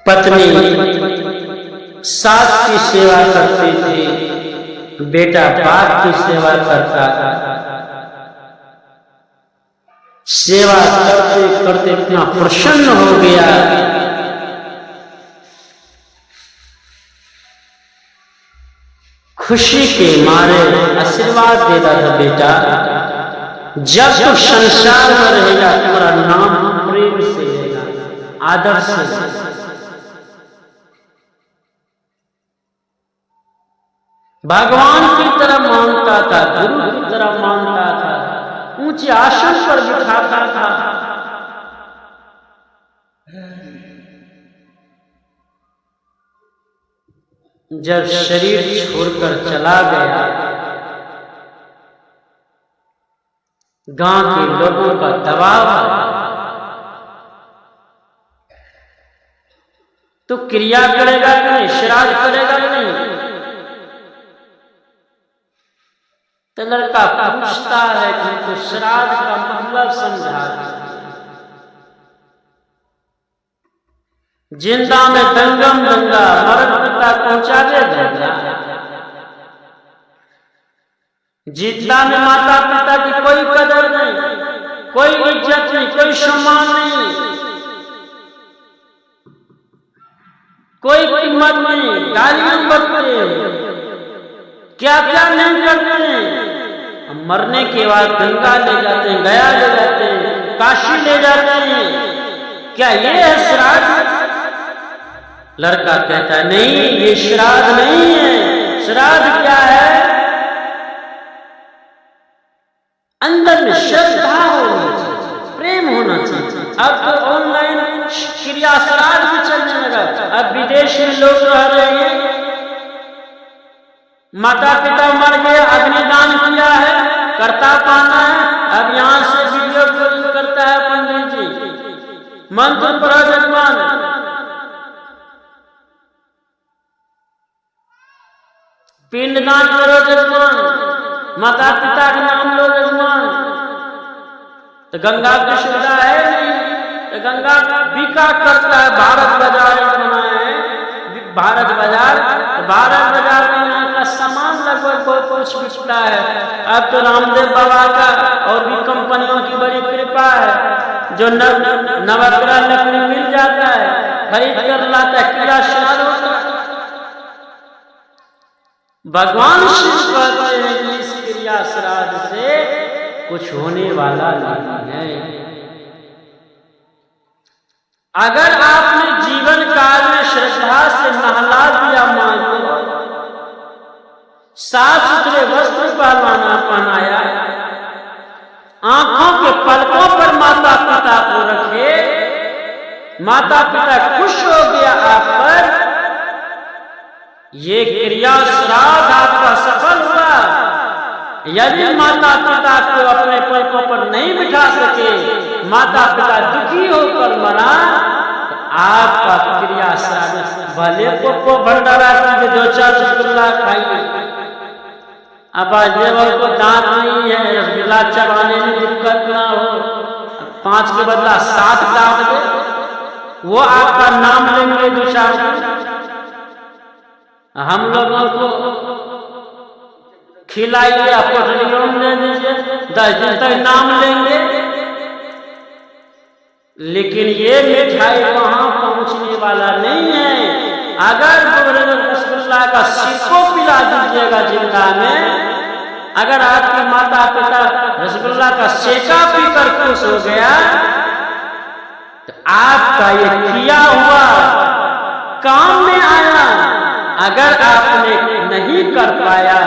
पत्नी सास की सेवा करती थी, बेटा बाप की सेवा करता था। सेवा करते करते इतना प्रसन्न हो गया, खुशी के मारे आशीर्वाद देता था, बेटा जब तू संसार में रहेगा तुम्हारा नाम प्रेम से लेगा, आदर से। भगवान की तरह मानता था, गुरु की तरह मानता था, ऊंचे आसन पर बिठाता था। जब शरीर छोड़कर चला गया, गांव के लोगों का दबाव, तो क्रिया करेगा कि नहीं, श्राद्ध करेगा कि नहीं? तो लड़का पूछता है कि तो श्राद्ध का मतलब समझा। जिंदा में दंगम दंगा, मरण पिता पहुंचावे दंगा। जिंदा में माता पिता की कोई कदर नहीं, कोई इज्जत नहीं, कोई सम्मान नहीं, कोई कीमत नहीं, गालियां बकते, क्या क्या नहीं करते हैं। मरने के बाद गंगा ले जाते हैं, गया ले जाते हैं, काशी ले जाते हैं। क्या ये है श्राद्ध? लड़का कहता है नहीं, ये श्राद्ध नहीं है। श्राद्ध क्या है? अंदर में श्रद्धा होनी चाहिए, प्रेम होना चाहिए। अब तो ऑनलाइन क्रिया श्राद्ध भी चलने लगा। अब विदेश में लोग रह रहे हैं, माता पिता मर गए, अग्निदान किया है, करता पाना है, अब यहां से वीडियो कॉलिंग करता है पंडित जी, मंत्र पढ़ो जजमान, पिंडदान करो जजमान, माता पिता का नाम लो जजमान। तो गंगा की सुविधा है नहीं, तो गंगा बिका करता है। भारत बाजार बनाए हैं, भारत बाजार, भारत बाजार में यहाँ का सामान लगभग बहुत कुछ बिकता है। अब तो रामदेव बाबा का और भी कंपनियों की बड़ी कृपा है, जो नवग्रह लकड़ी मिल जाता है, खरीद कर लाता है, क्रिया श्राद्ध होता है। भगवान शिव कहते हैं कि इस क्रिया श्राद्ध से कुछ होने वाला नहीं है। अगर आपने जीवन काल में श्रद्धा से नहला दिया मां को, साफ सुथरे वस्त्र पहनाया, आंखों के पलकों पर माता पिता को रखे, माता पिता खुश हो गया आप पर, ये क्रिया श्राद्ध आपका सफल हुआ। यदि माता पिता को अपने पलकों पर नहीं बिठा सके, माता पिता दुखी होकर मरा, तो आपका क्रिया श्राद्ध भले को भंडारा कीजिए, 2-4 रसगुल्ला खाइए। अब आज देवर को दांत नहीं है, रसगुल्ला चबाने में दिक्कत ना हो, 5 के बदला 7 दांत दे, वो आपका नाम लेंगे 2-4 दिन। हम लोगों को खिलाइए, आपको टेलीग्राम दे दीजिए, 10 दिन तक नाम लेंगे, लेकिन ये मिठाई वहां पहुंचने वाला नहीं है। अगर रसगुल्ला का सिक्को पिला दीजिएगा जिंदा में, अगर आपके माता पिता रसगुल्ला का सेका पीकर खुश हो गया, तो आपका ये किया हुआ काम में आया। अगर आपने नहीं कर पाया,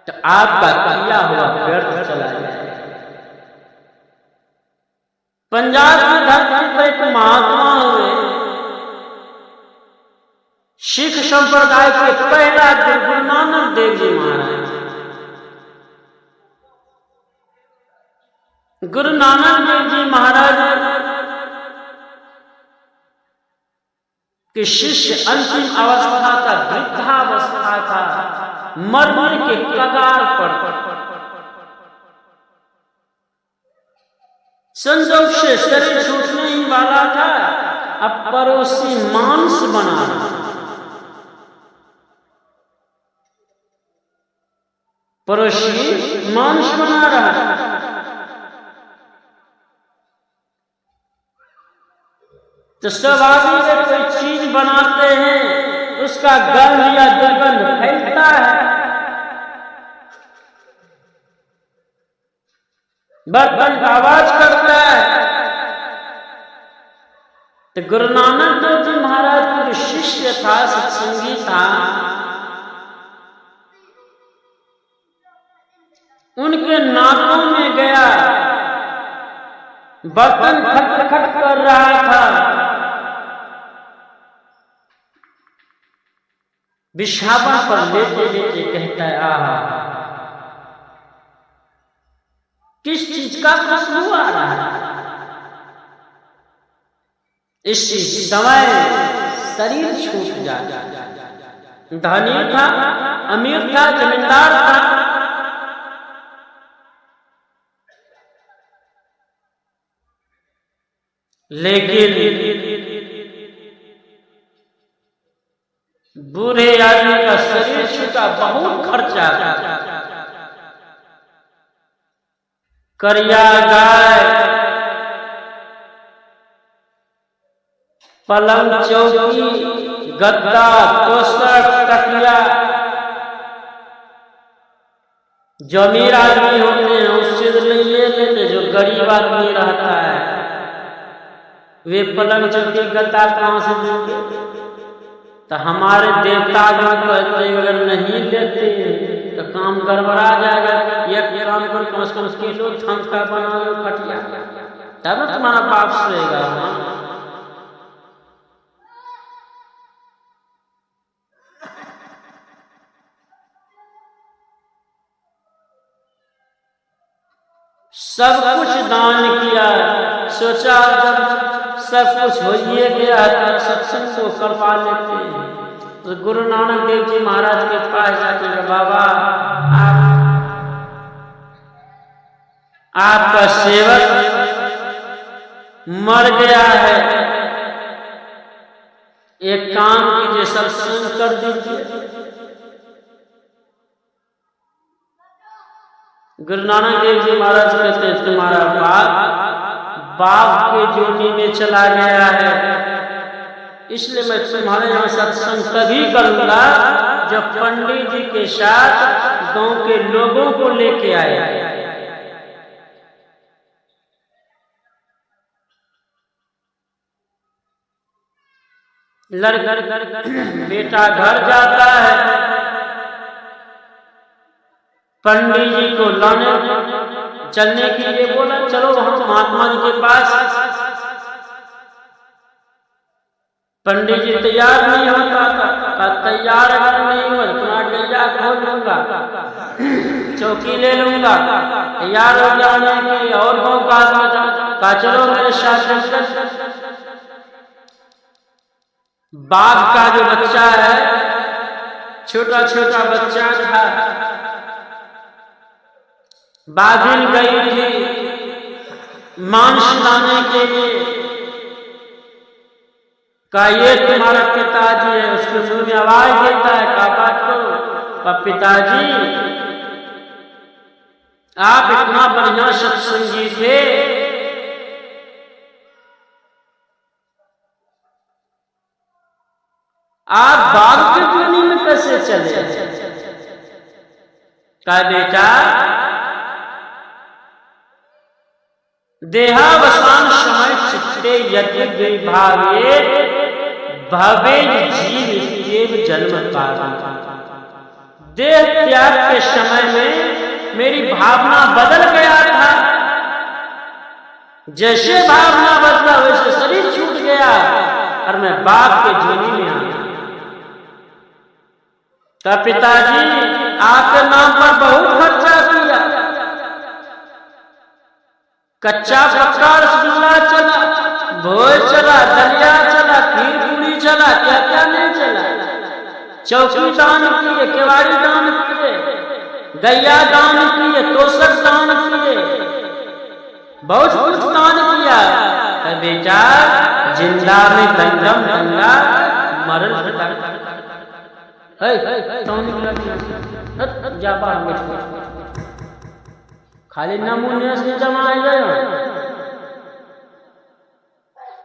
तो आपका किया हुआ व्यर्थ चला जाएगा। पंजाब की धरती पर एक महात्मा हुए, सिख संप्रदाय के पहला गुरु नानक देव जी महाराज। गुरु नानक देव जी महाराज के शिष्य अंतिम अवस्था था, वृद्धावस्था था, मर के कगार पर संजोग से शरीर छूटने ही वाला था। अब पड़ोसी मांस बना रहा, पड़ोसी मांस बना रहा। तो स्वाभाविक है, कोई चीज बनाते हैं उसका गंध या दुर्गंध फैलता है, बर्तन का आवाज करता है। तो गुरु नानक देव जी महाराज का जो शिष्य था, सत्संगी था, उनके नाकों में गया, बर्तन खटखट कर रहा था, बिछावा पर लेटे लेटे कहता है, आहा किस चीज का खुशबू आ रहा है, इस समय शरीर छूट जाता। धनी था, अमीर था, जमींदार था, लेकिन बूढ़े आदमी का शरीर छूटा, बहुत खर्चा। करिया गाय, पलंग, चौकी, गद्दा, तोसक, तकिया, जो अमीर आदमी होते हैं उससे तो नहीं ले लेते, जो गरीब आदमी रहता है वे पलंग, चौकी, गद्दा कहां से देंगे? तो हमारे देवतागण कहते अगर नहीं देते तो काम गड़बड़ा जाएगा। एक काम करो, कम से कम किलो थम का बना लो खटिया, तब तुम्हारा बाप सोएगा। सब कुछ दान किया, सोचा जब सब कुछ हो ही गया तो सत्संग को करवा लेते हैं। तो गुरु नानक देव जी महाराज के पास जाके, बाबा आपका सेवक मर गया है, एक काम कीजिए, सत्संग कर दीजिए। गुरु नानक देव जी महाराज कहते हैं, तुम्हारा बाप के जोनी में चला गया है, इसलिए मैं तुम्हारे यहाँ सत्संग तभी करूंगा जब पंडित जी के साथ गांव के लोगों को लेके आए। बेटा घर जाता है, पंडित जी को लाने चलने के लिए बोला, चलो हम महात्मा जी के पास। पंडित जी तैयार नहीं होता था, तैयार अगर नहीं हो तुम्हारा गैया खोल लूंगा, चौकी ले लूंगा, तैयार हो जाने के और गाँव का कहा चलो मेरे साथ। बाघ का जो बच्चा है, छोटा छोटा बच्चा था, बागिन गई थी मांस लाने के लिए, का ये तुम्हारा पिताजी है, उसके मुंह में आवाज देता है, का बात करो, पिताजी आप इतना बढ़िया सत्संगी थे, आप बाघ के जोनी में कैसे चले? का बेटा देहावसान समय चित्ते यदि विभागे भवे जीव जन्म पावे। देह त्याग के समय में मेरी भावना बदल गया था, जैसे भावना बदला वैसे शरीर छूट गया और मैं बाप के जोनी में आ गया। तो पिताजी आपके नाम पर बहुत खर्चा किया, कच्चा पक्का रसगुल्ला चला, भोज चला, दलिया चला, खीर पूरी चला, क्या क्या नहीं चला। चौकी दान किए, केवाड़ी दान किए, गैया दान किए, तोसक दान किए, बहुत कुछ दान किया। बेटा जिंदा में दंगम गंगा मरण जा खाली नमूने से जमा गए